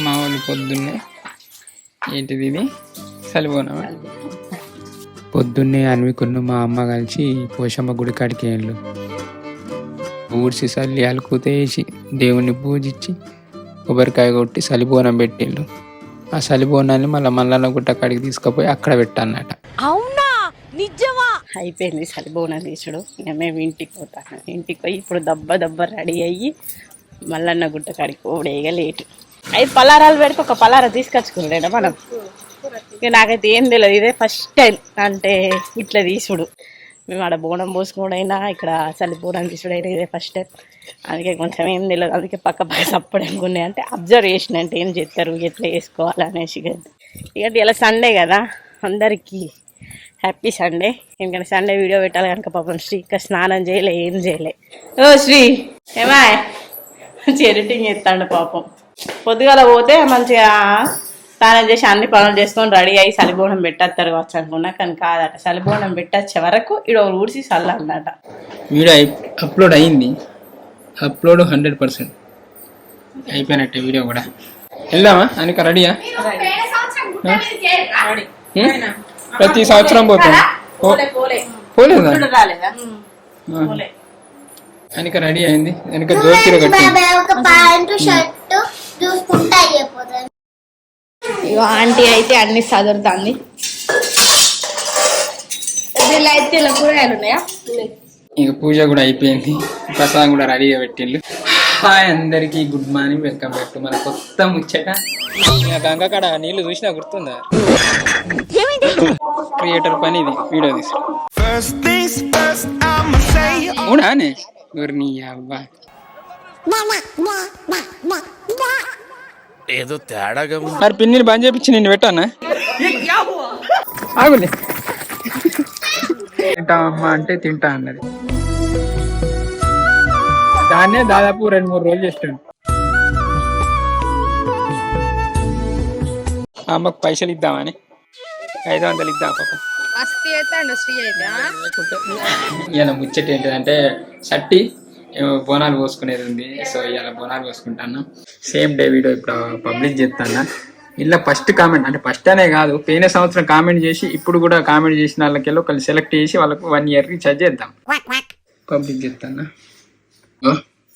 మా వాళ్ళు పొద్దున్నే ఏంటిది ఇది చలిపోనామా పొద్దున్నే అన్వికున్న మా అమ్మ కలిసి పోషమ్మ గుడి కాడికి వెళ్ళు ఊడ్చి చల్లి అలుకుతేసి దేవుణ్ణి పూజించి కొబ్బరికాయ కొట్టి చలిబోనం పెట్టిండు. ఆ చలిబోనాన్ని మల్లన్న గుట్ట కాడికి తీసుకుపోయి అక్కడ పెట్టాలన్నట. అవునా నిజమా? అయిపోయింది చలిబోనం తీసుడు. ఇక మేము ఇంటికి పోతాను. ఇంటికి పోయి ఇప్పుడు దబ్బ రెడీ అయ్యి మల్లన్న గుట్ట కాడికి పోడేగా లేటు. 5 పలారాలు పెడితే ఒక పలారా తీసుకొచ్చుకున్నాడా మనం. ఇక నాకైతే ఏం తెలియదు, ఇదే ఫస్ట్ టైం అంటే ఇట్లా తీసుడు. మేము ఆడ బోనం పోసుకోవడైనా ఇక్కడ చలి బోనం తీసుడైనా ఇదే ఫస్ట్ టైం. అందుకే కొంచెం ఏం తెలియదు. అందుకే పక్క సప్పుడు అనుకున్నాయి అంటే అబ్జర్వ్ చేసిన అంటే ఏం చేస్తారు ఎట్లా వేసుకోవాలనేసి. ఇక ఇలా సండే కదా, అందరికీ హ్యాపీ సండే. ఎందుకంటే సండే వీడియో పెట్టాలి కనుక పాపం శ్రీ ఇంకా స్నానం చేయలే, ఏం చేయలే. ఓ శ్రీ ఏమా ఎడిటింగ్ చేస్తాడు పాపం. పొద్దుగాల పోతే మంచిగా స్నానం చేసి అన్ని పనులు చేసుకొని రెడీ అయ్యి చలిబోనం పెట్టేస్తారు కావచ్చు అనుకున్నా, కానీ కాదట. చలిబోనం పెట్టచ్చే వరకు ఇక్కడ ఊడిసి చల్లన్నట. వీడియో అప్లోడ్ అయింది, అప్లోడ్ 100% అయిపోయినట్టే. వీడియో కూడా వెళ్దామా అనిక? రెడీయా? ప్రతి సంవత్సరం పోతాం. పోలేదా? అనిక రెడీ అయింది. వెనక జోకిర కట్టి ఇగో ఆంటీ అయితే అన్ని చదువుతుంది. అయితే ఇలా కూరగాయలు ఉన్నాయా? ఇక పూజ కూడా అయిపోయింది, ప్రసాదం కూడా రెడీగా పెట్టిండు. హాయ్ అందరికి, good morning, welcome back to మన కొత్త ముచ్చట. గంగ కాడ నీళ్లు చూసినా గుర్తుందా? క్రియేటర్ పని ఇది, వీడియో తీసు అవునానే నీ అబ్బా ఏదో తేడాగా. మరి పిన్నిని బంద్ చేపించి నిన్ను పెట్టానా? ఆగులే. తింటా అమ్మా అంటే తింటా అన్నది. దాన్నే దాదాపు 2-3 రోజులు చేస్తాను. అమ్మకు పైసలు ఇద్దామని 500 ఇద్దాం పాపం. ఇలా ముచ్చట ఏంటిదంటే సట్టి బోనాలు పోసుకునేది ఉంది. సో ఇలా బోనాలు పోసుకుంటాను. సేమ్ డే వీడియో ఇప్పుడు పబ్లిష్ చేస్తాను. ఇలా ఫస్ట్ కామెంట్ అంటే ఫస్ట్ అనే కాదు, పోయిన సంవత్సరం కామెంట్ చేసి ఇప్పుడు కూడా కామెంట్ చేసిన వాళ్ళకి ఒకళ్ళు సెలెక్ట్ చేసి వాళ్ళకు 1 year రీఛార్జ్ చేద్దాం. పబ్లిష్ చేస్తాను.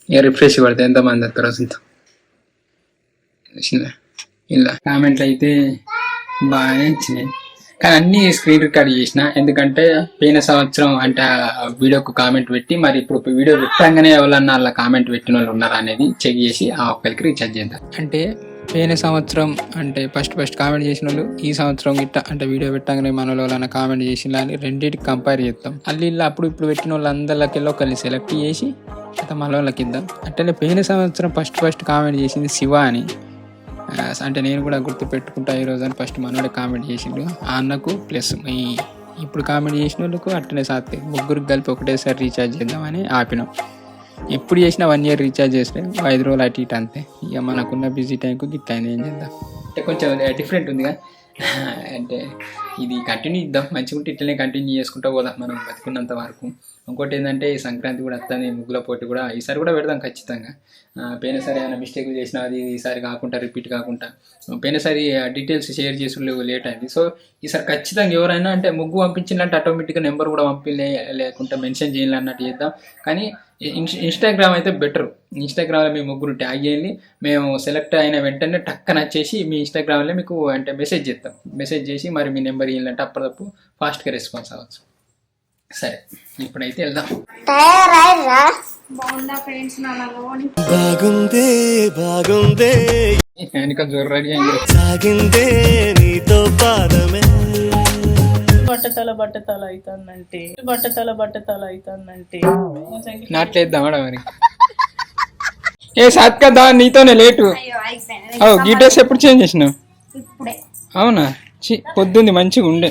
ఇక రిఫ్రెష్ పడితే ఎంతమంది వస్తారు అసలు. ఇలా కామెంట్లు అయితే బాగానే వచ్చినాయి, కానీ అన్ని స్క్రీన్ రికార్డ్ చేసిన. ఎందుకంటే పోయిన సంవత్సరం అంటే వీడియోకు కామెంట్ పెట్టి మరి ఇప్పుడు వీడియో పెట్టంగానే ఎవరన్నా అలా కామెంట్ పెట్టిన వాళ్ళు ఉన్నారా అనేది చెక్ చేసి ఆ ఒక్కరికి రీఛార్జ్ చేద్దాం. అంటే పోయిన సంవత్సరం అంటే ఫస్ట్ కామెంట్ చేసిన వాళ్ళు ఈ సంవత్సరం గిట్ట అంటే వీడియో పెట్టంగానే మన వాళ్ళన్నా కామెంట్ చేసిన అని రెండింటికి కంపేర్ చేస్తాం. అల్లి ఇలా అప్పుడు ఇప్పుడు పెట్టిన వాళ్ళు అందరికీ ఒకరిని సెలెక్ట్ చేసి మన వాళ్ళకి ఇద్దాం. అంటే పోయిన సంవత్సరం ఫస్ట్ కామెంట్ చేసింది శివ అని. అంటే నేను కూడా గుర్తు పెట్టుకుంటా ఈరోజు అని ఫస్ట్ మనోడే కామెంట్ చేసిండు. ఆ అన్నకు ప్లస్ ఇప్పుడు కామెంట్ చేసిన వాళ్ళకు అట్టనే సాత్తే ముగ్గురికి కలిపి ఒకటేసారి రీఛార్జ్ చేద్దామని ఆపినాం. ఎప్పుడు చేసినా 1 year రీఛార్జ్ చేస్తే 5 రోజులు అటు ఇటు అంతే. ఇక మనకున్న బిజీ టైంకు గిట్ అయింది, ఏం చేద్దాం. అంటే కొంచెం డిఫరెంట్ ఉందిగా, అంటే ఇది కంటిన్యూ ఇద్దాం. మంచిగా ఉంటే ఇట్లనే కంటిన్యూ చేసుకుంటూ పోదాం మనం బతుకున్నంత వరకు. ఇంకోటి ఏంటంటే ఈ సంక్రాంతి కూడా వస్తుంది, ముగ్గుల పోటీ కూడా ఈసారి కూడా పెడదాం ఖచ్చితంగా. పోయినసారి ఏమైనా మిస్టేక్లు చేసినా అది ఈసారి కాకుండా రిపీట్ కాకుండా. పోయినసారి డీటెయిల్స్ షేర్ చేసి లేట్ అయింది. సో ఈసారి ఖచ్చితంగా ఎవరైనా అంటే ముగ్గు పంపించిందంటే ఆటోమేటిక్గా నెంబర్ కూడా లేకుంటే మెన్షన్ చేయాలి అన్నట్టు చేద్దాం. కానీ ఇన్స్టాగ్రామ్ అయితే బెటర్. ఇన్స్టాగ్రామ్లో మీ ముగ్గురు ట్యాగ్ చేయండి, మేము సెలెక్ట్ అయిన వెంటనే టక్కన వచ్చేసి మీ ఇన్స్టాగ్రామ్లో మీకు అంటే మెసేజ్ చేస్తాం. మెసేజ్ చేసి మరి మీ నెంబర్ ఇవ్వాలంటే అప్పటికప్పుడు ఫాస్ట్గా రెస్పాన్స్ అవ్వచ్చు. సరే ఇప్పుడైతే వెళ్దాం. వెనక జోరు రెడీ అయింది. బట్టతల అవుతుందంటే నాట్లేద్దామా మరి? ఏ సాత్కదా నీతోనే లేటు. గీ డ్రెస్ ఎప్పుడు చేంజ్ చేసినావు? అవునా? పొద్దుంది మంచిగా ఉండే.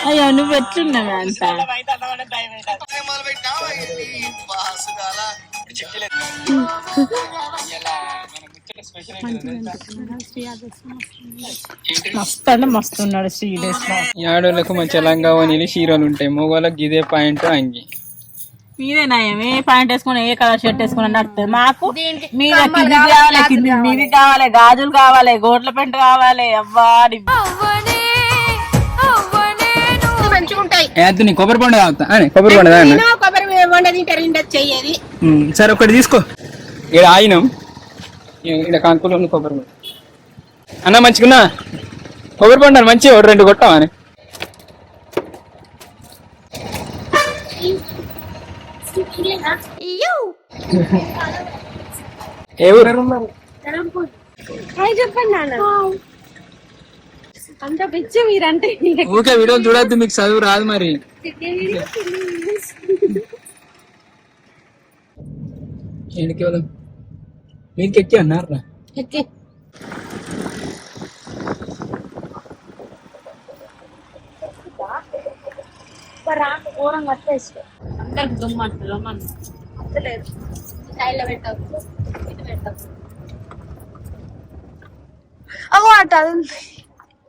అయ్యో నువ్వు ఎట్లున్నావే అంత? మస్తు అంటే మస్తు ఉన్నాడు శ్రీడేస్ లో. ఆడోళ్ళకు మంచి లంగా నీళ్ళు చీరలు ఉంటాయి, మగవాళ్ళకి ఇదే పాయింట్ అంగి. మీరేనా ఏ ప్యాంట్ వేసుకుని ఏ కలర్ షర్ట్ వేసుకుని నడుతుంది మాకు. మీద కింది కావాలి, కింది మీది కావాలి, గాజులు కావాలి, గోట్ల పెంట కావాలి. అవ్వా నీ కొబ్బరి పండు తాగుతా కొబ్బరి పండు సరే ఒకటి తీసుకో. ఇక్కడ ఆయినం ఇక్కడ కంకులు కొబ్బరి పండు అన్న మంచిగున్నా. కొబ్బరి పండు అని మంచిగా ఒకటి 2 కొట్టావా అని. ఏ ఊరు చెప్పండి అంత పిచ్చి మీరంటే. ఊకే వీడియోలు చూడద్దు, మీకు చదువు రాదు మరి. ఏంటికి మీకు ఎక్కి అన్నారా?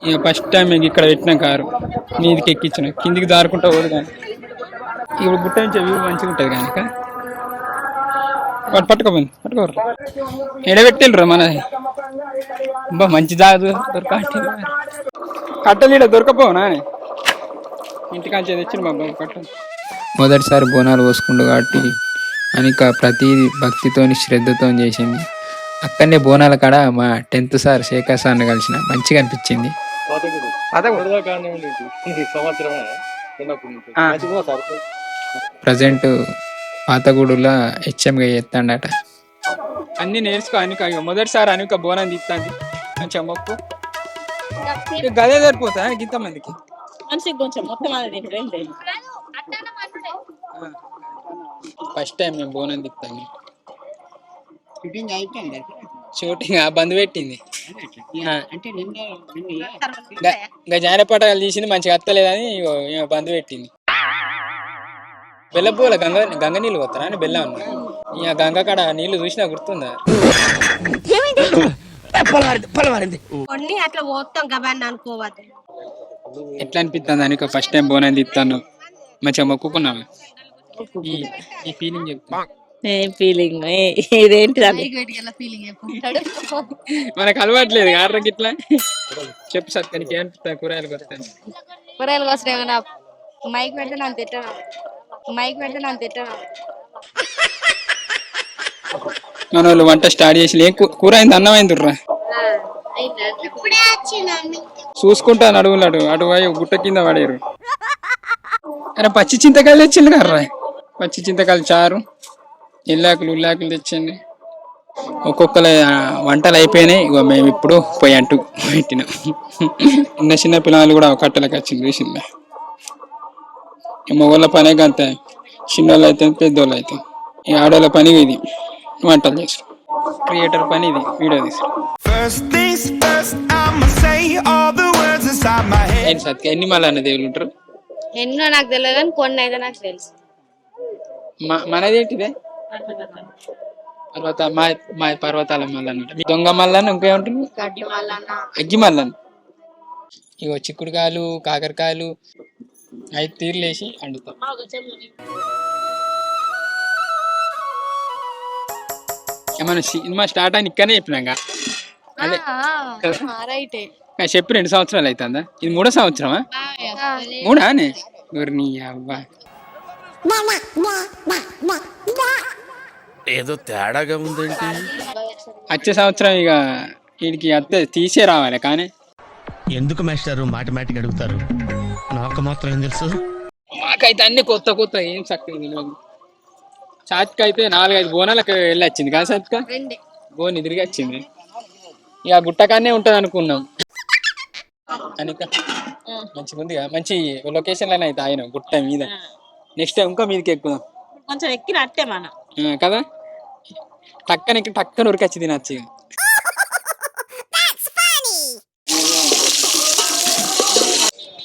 ఇక ఫస్ట్ టైం ఇక్కడ పెట్టిన కారు మీదికి ఎక్కించిన, కిందికి దారుకుంటా పోదు. కానీ ఇప్పుడు గుట్ట నుంచి వ్యూ మంచిగా ఉంటుంది. కనుక వాడు పట్టుకోపోయింది, పట్టుకోరు ఎడబెట్టిండ్రు మనది. బా మంచి జాగ్రత్త దొరక కట్టలు ఇక్కడ దొరకపోనా ఇంటికాంచి తెచ్చిన బాబా కట్టలు. మొదటిసారి బోనాలు పోసుకుండు కాబట్టి అనిక ప్రతి భక్తితోని శ్రద్ధతో చేసింది. అక్కడనే బోనాల కాడ మా 10th సార్ శేఖర్ సార్ని కలిసిన, మంచిగా అనిపించింది. ప్రజెంట్ పాతగూడులో హెచ్ఎంగా చేస్తాడట. అన్ని నేర్చుకో అనుక. మొదటిసారి అనుక బోనం తీస్తాంది కొంచెం మొక్కు గదే సరిపోతా ఇంత మందికి. ఫస్ట్ టైం మేము బోనం తీస్తాను. షూటింగ్ బంద్ పెట్టింది. ఇంకా జానపటాలు తీసింది మంచిగా అత్తలేదని బంద్ పెట్టింది. బెల్ల పూల గంగ నీళ్ళు పోతారా అని బెల్లం ఇక గంగ కాడ నీళ్లు చూసినా గుర్తుందా? ఎట్లా అనిపిస్తుంది అని ఫస్ట్ టైం బోనం తీస్తాను, మంచిగా మొక్కుకున్నాము. ఈ ఫీలింగ్ చెప్తా. ఫీలింగ్ ఇదేంటి మనకు అలవాట్లేదు ఆర్రకి ఇట్లా. చెప్పు సత్యానికి ఏమనిపిస్తా? కూరగాయలు వస్తాయి, కూరగాయలు వస్తాయి. మైక్ పెడితే నన్ను తిట్టాను, మైక్ పెడితే నన్ను తిట్టాను. మన వాళ్ళు వంట స్టార్ట్ చేసి కూర అయింది, అన్నం అయిందిర్రా చూసుకుంటా అడుగులాడు అటు గుట్ట కింద పడేరు. అరే పచ్చి చింతకాయలు తెచ్చింది కర్రా, పచ్చి చింతకాయలు చారు, ఉల్లాకులు తెచ్చండి. ఒక్కొక్కరు వంటలు అయిపోయినాయి. ఇగో మేము ఇప్పుడు పోయి అంటూ పెట్టినాం. చిన్న పిల్లలు కూడా కట్టెలకు వచ్చింది చూసిందా. మగవాళ్ళ పనే అంత, చిన్నోళ్ళు అయితే పెద్దోళ్ళు అయితే. ఈ ఆడోళ్ళ పని ఇది వంటలు చేసి, క్రియేటర్ పని ఇది వీడియో తీసి. సత్య ఎన్ని మళ్ళీ దేవుళ్ళు ఉంటారు? ఎన్నో నాకు తెలియదు కానీ కొన్ని అయితే నాకు తెలుసు. మనది ఏంటిదే? మా పర్వతాల మల్లన్న, దొంగ మల్లన్న, ఇంకేముంటుంది అగ్గి మల్లన్న. ఇగో చిక్కుడుకాయలు, కాకరకాయలు 5 తీర్లు వేసి వండుతాం. ఏమన్నా సినిమా స్టార్ట్ అని ఇక్కడనే చెప్పినాక అదే చెప్పి 2 సంవత్సరాలు అవుతుందా? ఇది 3వ సంవత్సరమా? 3 నీ అవ్వ ఏదో తేడాగా ఉందేంటి? వచ్చే సంవత్సరం ఇక వీడికి అత్తే తీసే రావాలి. కానీ ఎందుకు మాస్టారు మాటిమాటికి అడుగుతారు? నాకు మాత్రం ఏం తెలుసు. మాకైతే అన్ని కొత్త ఏం చక్కగా తెలియదు. చాతికి అయితే 4-5 బోనాలకు వెళ్ళి వచ్చింది కదా సత్క, బోన్ తిరిగి వచ్చింది. ఇక గుట్టకాన్నే ఉంటది అనుకున్నాం. అనిక మంచిగా ఉంది కదా, మంచి లొకేషన్ లోనే అయితే ఆయన గుట్ట మీద. నెక్స్ట్ టైం ఇంకా మీదకి ఎక్కుదాం కొంచెం ఎక్కినట్టే మన కదా. టక్కన ఉరికొచ్చి తినచ్చు.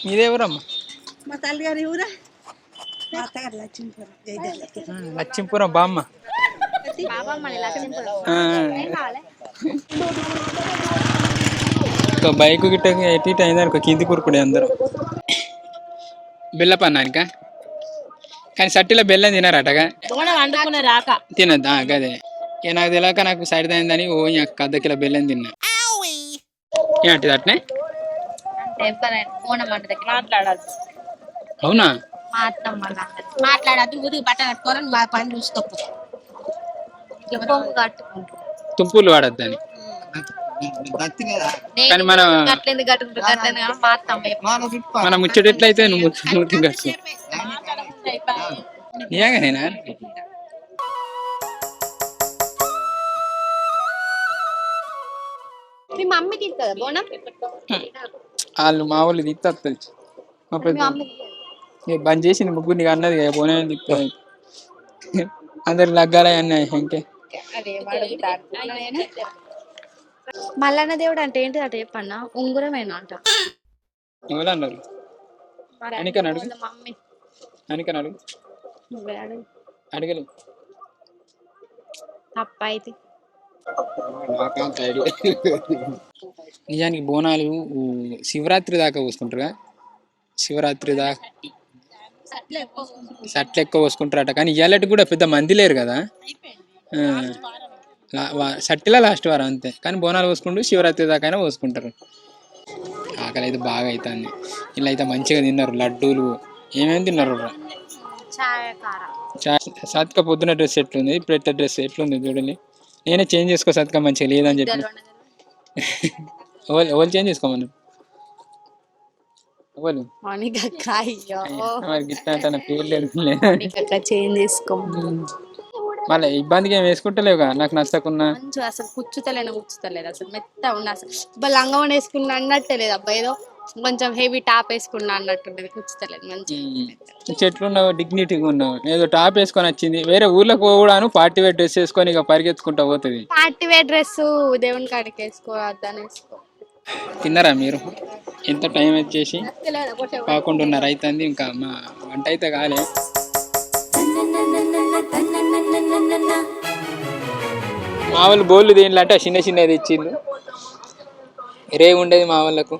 మీదేవరమ్మా? మా తల్లిగారి ఊరా లక్ష్మీపురం బామ్మ. ఒక బైక్ గిట్ట ఎటు ఇటు అయిందనుకో కింది కూరుకుడే అందరూ. బెల్లపన్నానిక కానీ సట్టిలో బెల్లం తినారటగా తినద్దా గదే. ఇక నాకు తెలియక నాకు సైడ్ అయిందని ఓ అర్ధ కిలో బెల్లం తిన్నా. ఏంటిది అట్నే అవునా? మాట్లాడద్దు ఊరికి బట్ట కట్టుకోవాలని మా పని చూసుకోకు. తుంపులు వాడద్దని. కానీ మన ముచ్చటెట్లయితే నువ్వు మూతి కట్టు నిజంగానేనా? మీ మమ్మీ తింటుందా బోనం? వాళ్ళు మా వాళ్ళు తిత్తారు తెలుసు. మా పెద్ద బంద్ చేసింది ముగ్గురు అన్నది కదా పోనే తిప్పుతుంది. అందరు లగ్గాల అన్నాయి ఇంకే. మల్లన్న దేవుడు అంటే ఏంటి అట చెప్పన్నా? ఉంగురమేనా అంట. ఎవరు అన్నారు? అనికని అడుగు. మమ్మీ అనికని అడుగు. అడగలు తప్ప అయితే నిజానికి బోనాలు శివరాత్రి దాకా పోసుకుంటారుగా. శివరాత్రి దాకా సట్లు ఎక్కువ పోసుకుంటారట. కానీ ఇవాళకి కూడా పెద్ద మంది లేరు కదా. సట్టిలా లాస్ట్ వారం అంతే. కానీ బోనాలు పోసుకుంటూ శివరాత్రి దాకా అయినా పోసుకుంటారు. ఆకలి అయితే బాగా అవుతుంది. ఇలా అయితే మంచిగా తిన్నారు లడ్డూలు ఏమేమి తిన్నారు. సత్క పొద్దున డ్రెస్ ఎట్లుంది, ఇప్పుడు ఎట్లా డ్రెస్ ఎట్లుంది చూడండి. నేనే చేంజ్ చేసుకో సత్క మంచిగా లేదని చెప్పి ఎవరు చేంజ్ చేసుకోమను. ఎవరు చేంజ్ చేసుకో. మళ్ళీ ఇబ్బందిగా ఏం వేసుకుంటలేవుగా నాకు నచ్చకున్నా. అసలు కూర్చుతలేదు అసలు మెత్త ఉన్నా. అసలు లంగం వేసుకున్నా అన్నట్టే లేదు అబ్బా. ఏదో కొంచెం హెవీ టాప్ వేసుకున్నా అన్నట్టుండేది. కూర్చుతలేదు మంచిగా. చెట్లున్నావు డిగ్నిటీగా ఉన్నావు. ఏదో టాప్ వేసుకొని వచ్చింది. వేరే ఊర్లకు పోవడాను పార్టీ వేర్ డ్రెస్ వేసుకొని ఇక పరిగెత్తుకుంటా పోతుంది. పార్టీ వేర్ డ్రెస్ దేవుని కాడికి వేసుకోవద్దని వేసుకో. తిన్నారా మీరు? ఎంత టైం వచ్చేసి 11:30 అవుతుంది. ఇంకా మా వంట అయితే కాలే. మా వాళ్ళు బోళ్ళు దేనిలో అంటే చిన్న చిన్నది ఇచ్చిండు. రే ఉండేది మా వాళ్ళకు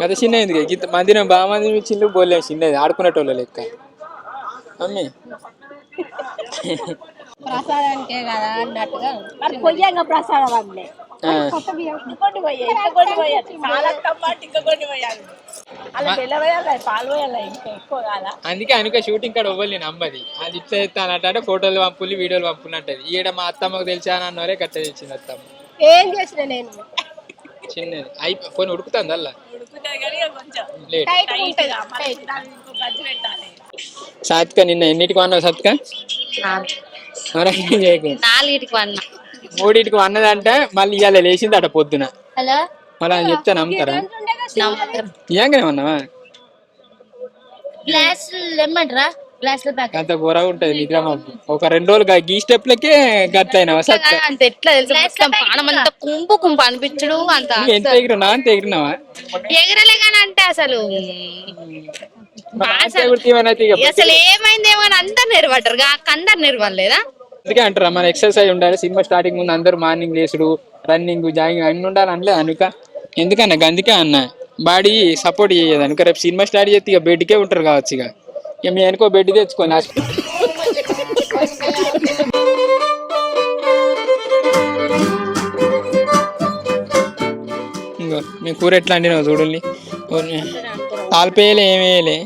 కదా చిన్నది. గీత మందిరం బాగా మంది ఇచ్చిండు. బోల్లే చిన్నది ఆడుకునేటోళ్ళ లెక్క. మమ్మీ ప్రసాదానికే కదా అన్నట్టుగా పొయ్యంగా ప్రసాదం అమ్మే అందుకే అనుక షూటింగ్ కాడ ఇవ్వాలి. నేను అమ్మది అది ఇట్లా చెప్తానంటే ఫోటోలు పంపులు వీడియోలు పంపునట్టది. ఈడ మా అత్తమ్మకు తెలిసాను అన్నవరే కట్ట తెచ్చింది అత్తమ్మ. ఏం చేసిన నేను చిన్నది అయిపోయి ఉడుకుతుంది అల్లా సాత్క నిన్న ఎన్నిటికి అన్నావు సత్క? 4కి అన్నా. 3కి అన్నదంటే మళ్ళీ ఇవాళ లేచింది అట పొద్దున. మళ్ళీ అని చెప్తే నమ్ముతారా? ఏంగానే ఉన్నావా? అంత ఘోరగా ఉంటది నిద్ర. ఒక 2 రోజులు గీ స్టెప్లకే గట్లయినావా సత్క? కుంపు కుంపు అనిపించడు. ఎంత ఎగిరినా అంత ఎగిరినావా? ఎగరలే కానీ అంటే అసలు అసలు ఏమైంది ఏమని అందరు నెరవడ్డారు. అందరు నెరవలేదా? అందుకే అంటారా మన ఎక్సర్సైజ్ ఉండాలి. సినిమా స్టార్టింగ్ ముందు అందరూ మార్నింగ్ లేసుడు, రన్నింగ్, జాగింగ్ అన్ని ఉండాలి అనలే అనుక. ఎందుకన్నా అందుకే అన్న బాడీ సపోర్ట్ చేయదు అనుక. రేపు సినిమా స్టార్ట్ చేస్తే ఇక బెడ్కే ఉంటారు కావచ్చు. ఇక మీ అనుకో బెడ్ తెచ్చుకోండి. ఇంకో మీ కూర ఎట్లా అండినావు చూడండి. తాల్పేయలే ఏమేయలే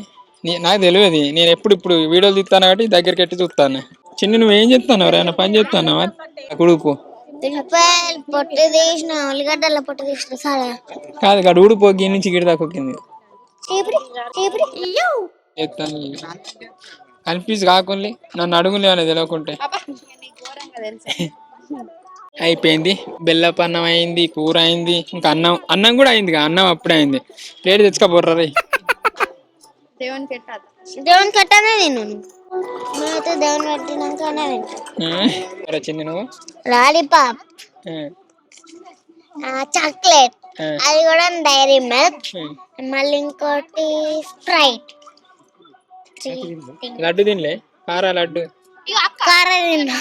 నాకు తెలియదు. నేను ఇప్పుడు వీడియోలు తీస్తాను కాబట్టి దగ్గరికి ఎట్టి చూస్తాను. చిన్న నువ్వేం చెప్తాను? ఎవరైనా పని చెప్తానవా? ఉడుకు కాదు కాదు ఉడుపు గిన్నె నుంచి గిడి దాకొక్కింది కన్ఫ్యూజ్ కాకుండా నన్ను అడుగులే అనేది తెలియకుంటే. అయిపోయింది. బెల్లపన్నం అయింది, కూర అయింది, ఇంకా అన్నం కూడా అయింది. అన్నం అప్పుడే అయింది. ప్లేట్ తెచ్చుకోబోర్రా రే. దేవుని కట్టానే నేను దేవుని కట్టినాకనే చిన్న నువ్వు లాలీపాప్, చాక్లెట్, అది కూడా డైరీ మిల్క్, మళ్ళీ ఇంకోటి స్ప్రైట్. లడ్డు తినలే? కారా లడ్డు కర్రీ తిన్నా,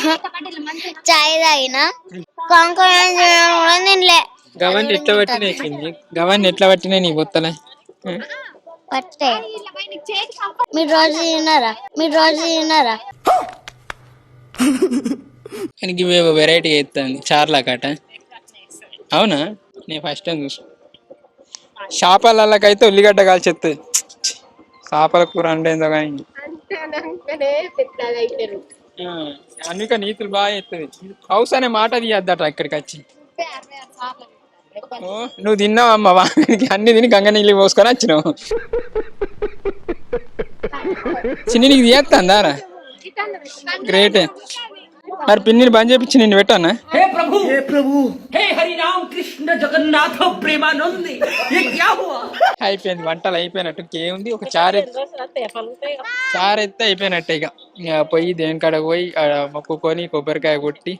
చాయ్ తాగినా, కాంకరం కూడా తినలే. గవాన్ని ఎట్లా పట్టినాయి గవాన్ని ఎట్లా పట్టినాయి నీ బొత్తలే పట్టే మీరు రోజు తిన్నారా కానీ ఇవేవో వెరైటీ ఎత్తాను చార్లా కాట. అవునా, నేను ఫస్ట్ టైం చూసా. చేపలకైతే ఉల్లిగడ్డ కాల్చేస్తుంది. చేపల కూర అంటే ఏందో కానీ అందుకే నీతులు బాగా ఎత్తుంది. హౌస్ అనే మాట తీయద్దట ఇక్కడికి వచ్చి. ఓ, నువ్వు తిన్నావమ్మ వానికి అన్ని తిని గంగ నీళ్ళు పోసుకొని వచ్చినావు. చిన్ని నీకు తీయేస్తాందా రా? గ్రేటే. మరి పిన్నిని బంద్ చేపించి నిన్ను పెట్టానా? हे प्रभु हे हरि राम कृष्ण जगन्नाथ प्रेमानंद ये क्या हुआ? అయిపోయింది, వంటలు అయిపోయినట్టు. ఇంకేముంది, ఒక చారు ఎత్తే అయిపోయినట్టే. ఇక పోయి దేని కాడ పోయి మొక్కుకొని కొబ్బరికాయ కొట్టి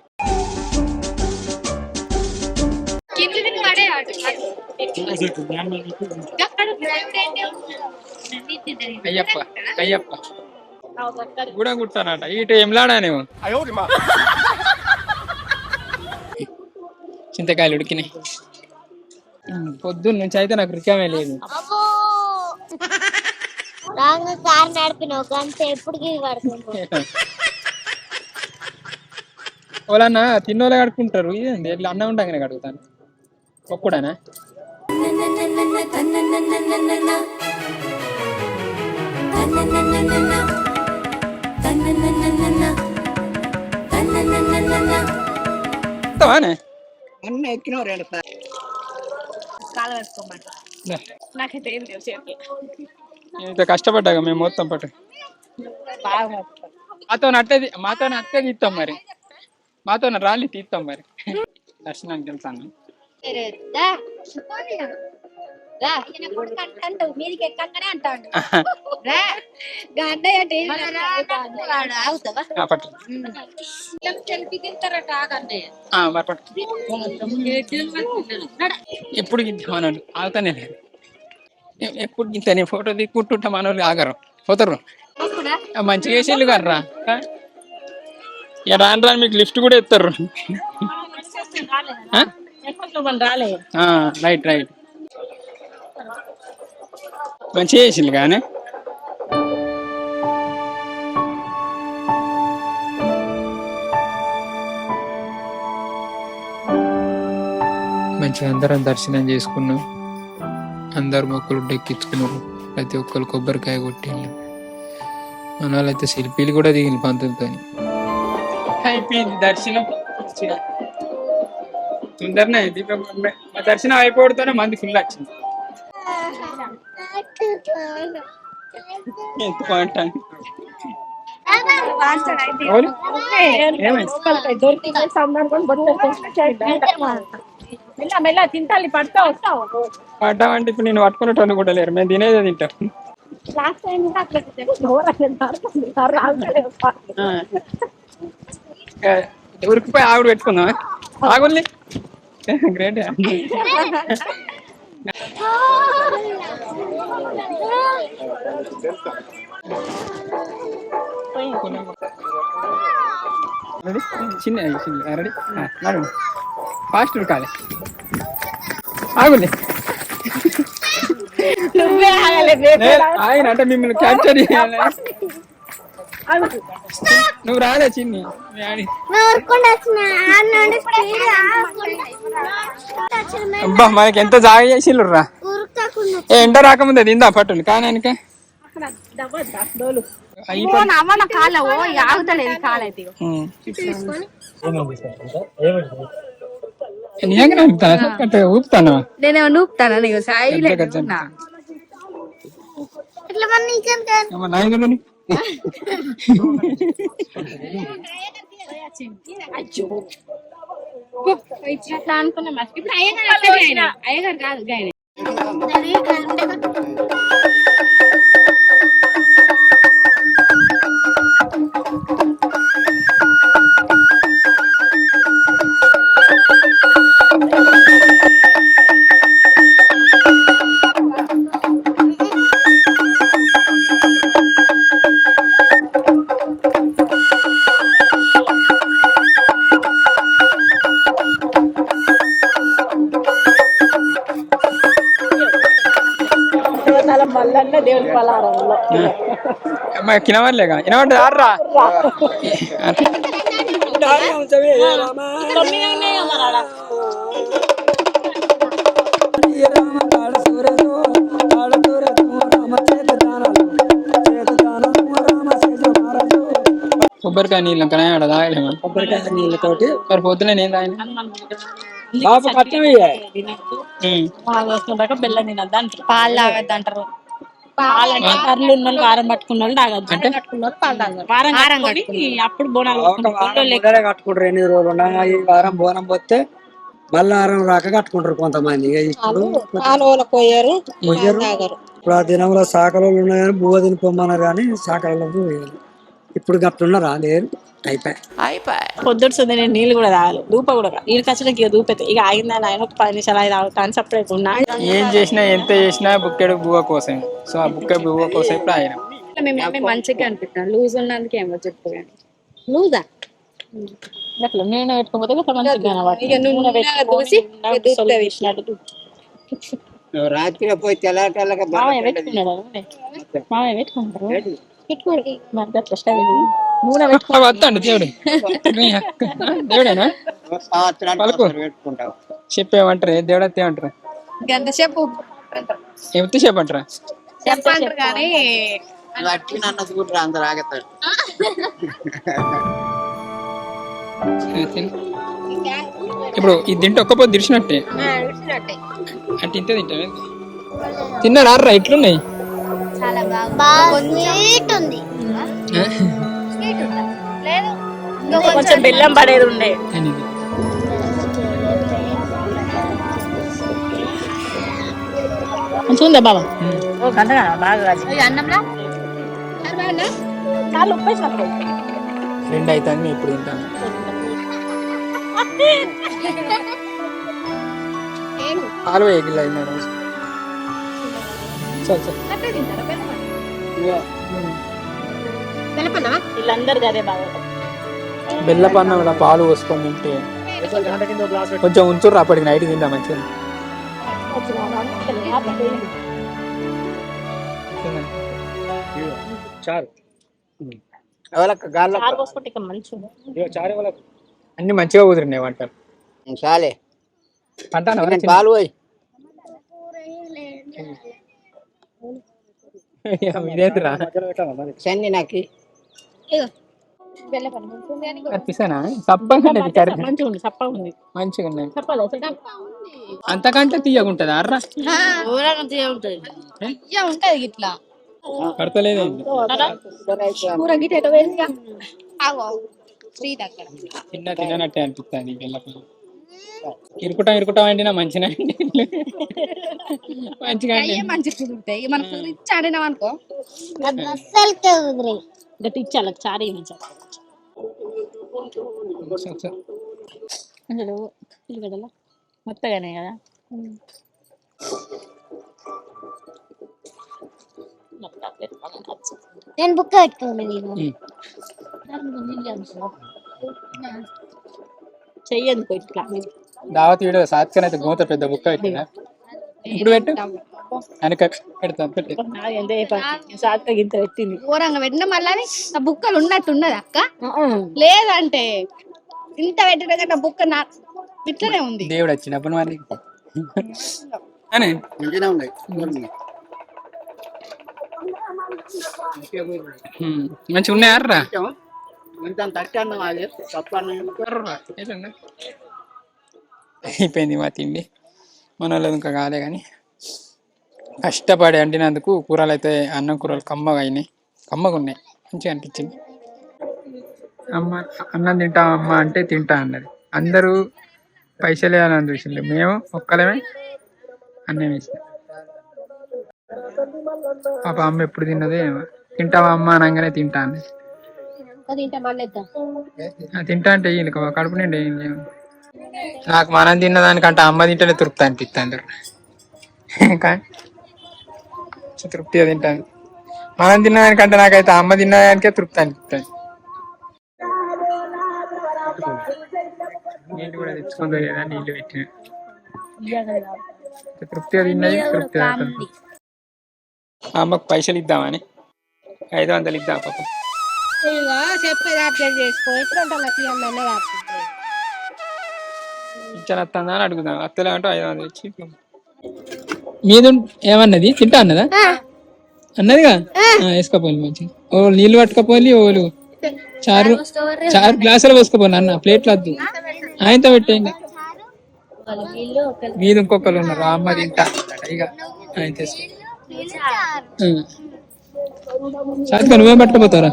అయ్యప్ప అయ్యప్ప కూడా కుట్టానట. ఇటు ఎంలాడానేమో. చింతకాయలు ఉడికినాయి. పొద్దున్న నుంచి అయితే నాకు రికమే లేదు. రాంగ్ కార్ నడిపినావు గంటే ఎప్పటికి పడుతుంది. వాళ్ళన్నా తిన్నోళ్ళే కడుక్కుంటారు. ఇదేంది ఎట్లా అన్నం ఉండగానే కడుగుతాను ఒక్కడానా? అన్న ఎక్కినవు రెండు కాలు వేసుకోమంట. నాకైతే ఏం తెలుసు ఇంత కష్టపడ్డాక మేము మొత్తం పట్టు బాగా మాతో అట్టే తీస్తాం మరి. మాతో రాలి తీస్తాం మరి. దర్శనానికి వెళ్తాను. మీదికి ఎక్కంగానే అంటాడు పట్టు ఎప్పుడు గింత మనోళ్ళు ఆగుతానే లేదు. ఎప్పుడు గింత నీ ఫోటో దిక్కుంటుంటా మనోళ్ళు ఆగరు, పోతారు. మంచిగా వేసేళ్ళు కర్రా. ఇక రాను రాను మీకు లిఫ్ట్ కూడా ఎత్తారు. రైట్ రైట్, మంచిగా వేసిండు కానీ. మంచిగా అందరం దర్శనం చేసుకున్నాం. అందరు మొక్కలు డెక్కించుకున్నారు. ప్రతి ఒక్కరు కొబ్బరికాయ కొట్టిండు. మన వాళ్ళైతే శిల్పీలు కూడా దిగింది పంతులతో. అయిపోయింది దర్శనం. తొందరనే అయింది. దర్శనం అయిపోవడంతోనే మంది ఫుల్ వచ్చింది. ఎంత బాగుంటాను. తింటాలి పడ్డామంటే ఇప్పుడు నేను పట్టుకునేటోళ్ళు కూడా లేరు. మేము తినేదే తింటాం. ఉరికిపోయి ఆవిడ పెట్టుకుందాం. ఆగుల్ని గ్రేట్. చిన్న రెడీ ఫాస్ట్ కాలే. ఆగులే ఆయన అంటే మిమ్మల్ని క్యాప్చర్ చేయాలి. నువ్వు రాలే చిన్ని. అబ్బా మనకి ఎంత జాగా చేసిల్లు రా. ఎండ రాకముందే తిందా పట్టులు కానీ వెనక ఊపుతాను. నేనేమో నూపుతానా నీకు అనుకున్నా. ఇప్పుడు అయ్యగారు కాదు గాయన. మళ్ళీ దేవుడి పలారంలో కినవర్లేగా వినవండి ఆర్రా కొబ్బరికాయ నీళ్ళు ఇంకా ఆడ తాగలేము. కొబ్బరికాయ నీళ్ళతోటి మరి పొద్దున నేను తాగిన బాబు కట్టమే బాగా వస్తుంటాక బెల్లం తినద్దు అంటారు, పాలు తాగద్దు అంటారు. పాలు అంటే కర్రలు ఉన్న వాళ్ళు వారం పట్టుకున్న వాళ్ళు తాగద్దు అంటే వారం కట్టుకొని అప్పుడు బోనాలు ముందరే కట్టుకుంటారు. 8 రోజులు ఉండగా ఈ వారం బోనం పోతే మళ్ళీ వారం రాక కట్టుకుంటారు కొంతమంది. ఇక ఇప్పుడు పోయారు ఇప్పుడు ఆ దినంలో శాఖలు ఉన్నాయి కానీ బువ్వ తినిపోమన్నారు కానీ శాఖలలో పోయారు. ఇప్పుడు గట్లున్నారా లేదు అయిపోయి పొద్దుడు సుంది నేను నీళ్ళు కూడా తాగాలి, దూప కూడా నీళ్ళు ఖచ్చితంగా ఇక దూపెత్తే ఇక ఆగిందని ఆయన ఒక 10 నిమిషాలు అయితే తాగుతా అని సపరేట్ ఉన్నా. ఏం చేసినా ఎంత చేసినా బుక్కెడు బువ్వ కోసం. సో ఆ బుక్క బువ్వ కోసం ఇప్పుడు ఆయన మేము మంచిగా అనిపిస్తాం. లూజ్ ఉన్నందుకు ఏమో చెప్పు కానీ లూజా అట్లా నేను పెట్టుకోకపోతే ఇట్లా మంచిగా కనబడుతుంది. ఇక నూనె దూసి వేసినట్టు రాత్రి పోయి తెల్లటల్లగా మామయ్య పెట్టుకున్నాడు, మామయ్య పెట్టుకుంటారు మరి అట్లా స్టవ్ నూనె వస్తాండి దేవుడు దేవుడేనా పలుకు చెప్పేమంటారు దేవుడు వస్తే ఏమంటారు గంటసేపు ఎంతసేపు అంటారా చెప్పంటారు కానీ అందరు ఆగతాడు. ఇప్పుడు ఇది తింటే ఒక్క పొద్దు తెరిచినట్టే అంటే ఇంతే తింటా తిన్నారా రా ఇట్లున్నాయి చాలా బాగా స్వీట్ ఉంది. కొంచెం బెల్లం పడేది ఉండే. మంచిగా ఉందా బాబా బాగా అన్నంలా చాలా ఉప్పేసినప్పుడు 2 అవుతుంది ఇప్పుడు తింటాను ఆలు వేగిల్ అయినా రోజు వీళ్ళందరూ అదే బాగా బెల్లపన్నం ఇలా పాలు పోసుకొని తింటే కొంచెం ఉంచుర్రు అప్పటికి నైట్ తిందా మంచిగా అన్ని మంచిగా కుదిరినాయి వంటలు అంటాను ఇదేంటిరా కనిపిస్తానా సప్పగా ఉంది మంచిగా ఉన్నాయి అంతకంటే తీయగుంటది అర్రా ఉంటది ఇట్లా పడతలేదు తిన్నట్టే అనిపిస్తుంది బెల్లపల్లి ఇరుకుటం వండినా మంచిగా మంచిగా మంచిగా కుదురుతాయి. మనకు రిచ్ ఆడినాం అనుకో అస్సలు కుదిరి గట్టి ఇచ్చాలి చారీ అసలు మొత్తగానే కదా నేను బుక్ పెట్టుకున్నాను. చెయ్యందుకో ఇట్లా దావత్ వీడియో సాత్కన్ అయితే గోత పెద్ద బుక్క పెట్టినా ఇప్పుడు పెట్టు వెనక పెడతాను పెట్టి ఇంత పెట్టింది ఘోరంగా పెట్టినా మళ్ళీ నా బుక్కలు ఉన్నట్టు ఉన్నది అక్క లేదంటే ఇంత పెట్టిన కంటే బుక్క నా ఇట్లనే ఉంది. దేవుడు వచ్చినప్పుడు మరి మంచిగా ఉన్నాయారా అయిపోయింది మా తిండి మన వాళ్ళది ఇంకా కాలే కానీ కష్టపడి వండినందుకు కూరలు అయితే అన్నం కూరలు కమ్మగా అయినాయి కమ్మగా ఉన్నాయి మంచిగా అనిపించింది. అమ్మ అన్నం తింటా అమ్మ అంటే తింటా అన్నది. అందరూ పైసలు వేయాలని చూసింది, మేము ఒక్కలమే అన్నం వేసినాం. పాప అమ్మ ఎప్పుడు తిన్నదే తింటావా అమ్మ అనగానే తింటా అన్నది. తింటా అంటే కడుపు నిండి నాకు మనం తిన్నదానికంటే అమ్మ తింటేనే తృప్తి అనిపిస్తుంది. తృప్తిగా తింటాను. మనం తిన్నదానికంటే నాకైతే అమ్మ తిన్నదానికే తృప్తి అనిపిస్తుంది. నీళ్ళు కూడా తెచ్చుకుందో లేదా నీళ్ళు పెట్టిన తృప్తిగా తిన్నది తృప్తిగా అమ్మకు పైసలు ఇద్దామని 500 ఇద్దాం పాప. చెప్పేది అట్లా చేసుకో. ఎప్పుడు ఇచ్చాను వస్తుందా అని అడుగుదాం. అత్తలే అంటే 500 ఇచ్చి మీద ఏమన్నది తింటా అన్నదా అన్నదిగా. వేసుకోపోయి మంచి ఓ నీళ్ళు పట్టుకపోయి ఓలు చారు గ్లాసులు పోసుకోపోయి అన్న ప్లేట్లు వద్దు ఆయనతో పెట్టేయండి. మీద ఇంకొకరు ఉన్నారు అమ్మ తింటా ఇక ఆయన తీసుకో. సాధిక నువ్వేం పట్టుకపోతారా?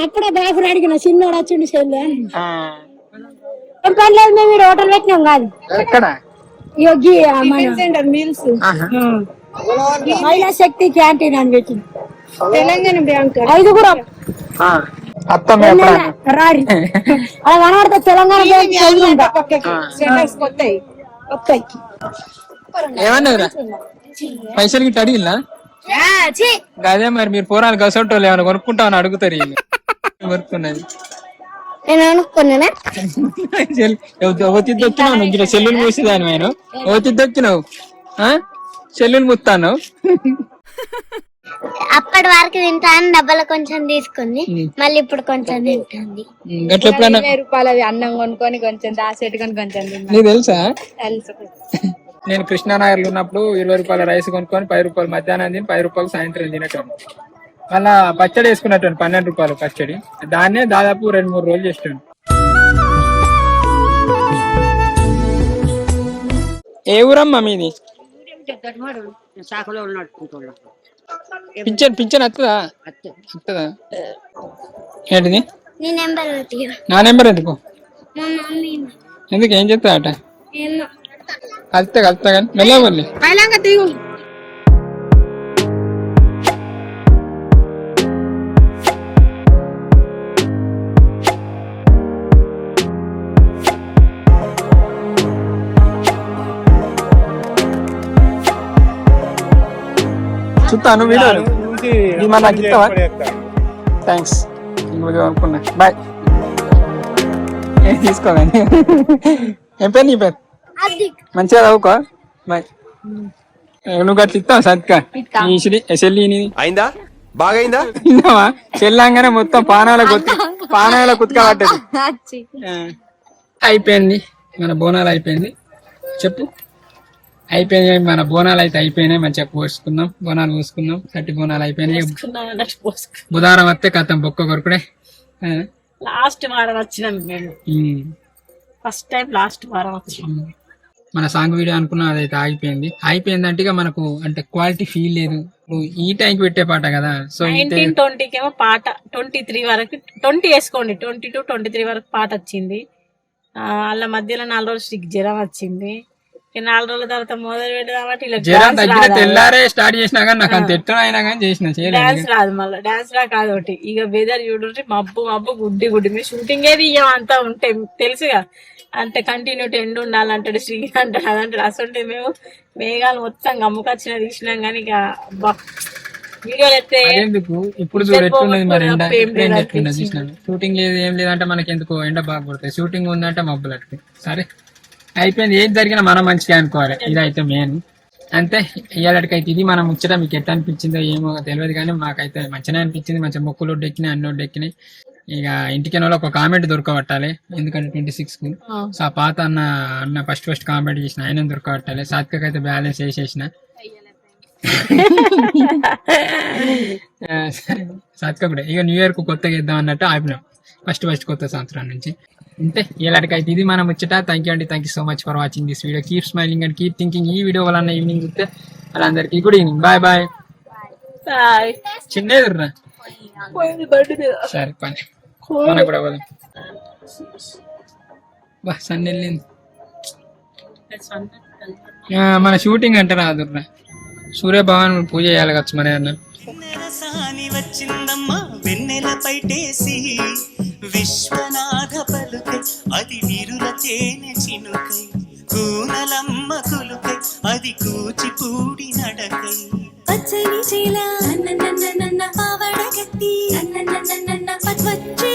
అప్పుడే బాబు అడిగిన చిన్నోడు వచ్చిండు చెల్లె ఏం పర్లేదు మేము ఇక్కడ హోటల్ పెట్టినాం కాదు ఎక్కడ మహిళా శక్తి క్యాంటీన్ అని పెట్టింది తెలంగాణ బ్యాంక్ 5 రారి అలా కనబడతా తెలంగాణ ఏమన్నారా పైసలు గిట్ట అడిగిలా? అదే మరి మీరు పోరాలు గసోటోళ్ళు ఏమైనా కొనుక్కుంటామని అడుగుతారు కొనుక్కున్నది. నేను అనుకున్నానా ఓతిద్దొచ్చినావు సెల్లులు మూసేదాన్ని నేను ఓతిద్దొచ్చినావు సెల్లులు ముత్తాను. అప్పటి వరకు తింటాను డబ్బులు కొంచెం తీసుకుంది మళ్ళీ ఇప్పుడు కొంచెం తింటుంది. రూపాయలు అన్నం కొనుక్కొని కొంచెం దాసేట్టుకొని కొంచెం నీకు తెలుసా? తెలుసు. నేను కృష్ణానగర్ లో ఉన్నప్పుడు 20 రూపాయల రైస్ కొనుక్కొని 10 రూపాయలు మధ్యాహ్నం తిని 10 రూపాయలు సాయంత్రం తినేటాను. మళ్ళా పచ్చడి వేసుకున్నట్టు 12 రూపాయలు పచ్చడి. దాన్నే దాదాపు 2-3 రోజులు చేస్తాను. ఏ ఊరమ్మా మీది? పింఛన్ వస్తుందా? ఏంటిది నా నెంబర్ ఎందుకు ఏం చెప్తా అట కలుస్తా కానీ మెల్లవల్లి చూస్తాను వీడియోలు నాకు ఇస్తావా? థ్యాంక్స్ అనుకున్నా బాయ్. తీసుకోవాలండి. ఏం పేరు నీ పేరు? మంచిగా చదువుకో బాయ్. నువ్వు అట్లా ఇస్తావు సత్కా చెల్లి అయిందా బాగైందా చెల్లంగానే మొత్తం పానాల కుతుక పడ్డది. అయిపోయింది మన బోనాలు అయిపోయింది. చెప్పు అయిపోయినాయి మన బోనాలు అయితే అయిపోయినాయి. మంచిగా పోసుకున్నాం బోనాలు పోసుకున్నాం. సట్టి బోనాలు అయిపోయినాయి. బుధవారం వస్తే కథం బొక్క కొరకుడే. లాస్ట్ వారం వచ్చినాం మేము ఫస్ట్ టైం లాస్ట్ వారం వచ్చినాం. మన సాంగ్ వీడియో అనుకున్నా అదైతే అయిపోయింది అంటే మనకు అంటే క్వాలిటీ ఫీల్ లేదు. ఈ టైంకి పెట్టే పాట కదా. సో 19-20 పాట 23 వరకు 20 వేసుకోండి 22-23 వరకు పాట వచ్చింది. వాళ్ళ మధ్యలో 4 రోజులు జ్వరం వచ్చింది. 4 రోజుల తర్వాత మొదలు పెడదామంటే తెల్లారే స్టార్ట్ చేసినా కానీ నాకు అంత ఎట్లా అయినా కానీ చేసిన డాన్స్ రాదు. మళ్ళీ డాన్స్ రా కాదు ఒకటి. ఇక వెదర్ చూడండి మబ్బు గుడ్డి మీరు షూటింగ్ ఏది ఇయ్యం అంతా ఉంటే తెలుసుగా. అంటే కంటిన్యూ ఎండ్ ఉండాలంటాడు శ్రీ అంటాడు అదంటాడు. అసలు మేము మేఘాలు మొత్తం గమ్ముకొచ్చిన తీసినాం కానీ ఇక వీడియోలు ఎత్తే ఇప్పుడు ఎట్లున్నది మరి షూటింగ్ లేదు ఏం లేదంటే మనకి ఎందుకు ఎండ బాగా కొడతాయి. షూటింగ్ ఉందంటే మబ్బులు అట్టు. సరే అయిపోయింది. ఏది జరిగినా మనం మంచిగా అనుకోవాలి. ఇదైతే మెయిన్ అంతే. ఇవాళకైతే ఇది మనం ముచ్చట. మీకు ఎట్లా అనిపించిందో ఏమో తెలియదు కానీ మాకైతే మంచిగా అనిపించింది. మంచిగా మొక్కులు ఒడ్డెక్కినాయి అన్ని ఒడ్డెక్కినాయి. ఇక ఇంటికి ఒక కామెంట్ దొరకబట్టాలి ఎందుకంటే 26కు. సో ఆ పాత అన్న ఫస్ట్ కామెంట్ చేసిన ఆయన దొరకబట్టాలి. సాత్వికైతే బ్యాలెన్స్ వేసేసిన సాత్విక కూడా ఇక న్యూ ఇయర్ కు కొత్తగా ఇద్దాం అన్నట్టు ఆపినాం ఫస్ట్ కొత్త సంవత్సరం నుంచి. అంతే ఇలాంటికైతే ఇది మనం ముచ్చట. థ్యాంక్ యూ అండి. Thank you so much for watching this video. Keep smiling and keep thinking. ఈ వీడియో వల్ల ఈవినింగ్ చూస్తే వాళ్ళందరికీ గుడ్ ఈవినింగ్. Bye bye. చిన్న ఎదురురా సరే పని మన కూడా బా సన్ వెళ్ళింది. మన షూటింగ్ అంటే రాదుర్రా. సూర్యభగవాన్ పూజ చేయాలి కదా మరి అన్న. వచ్చిందమ్మా వెన్నెల పైటేసి విశ్వనాథ పలుకై అది విరుల తేనె చినుకై కూనలమ్మ కులుకై అది కూచిపూడి నడకై పచ్చని చీల వచ్చి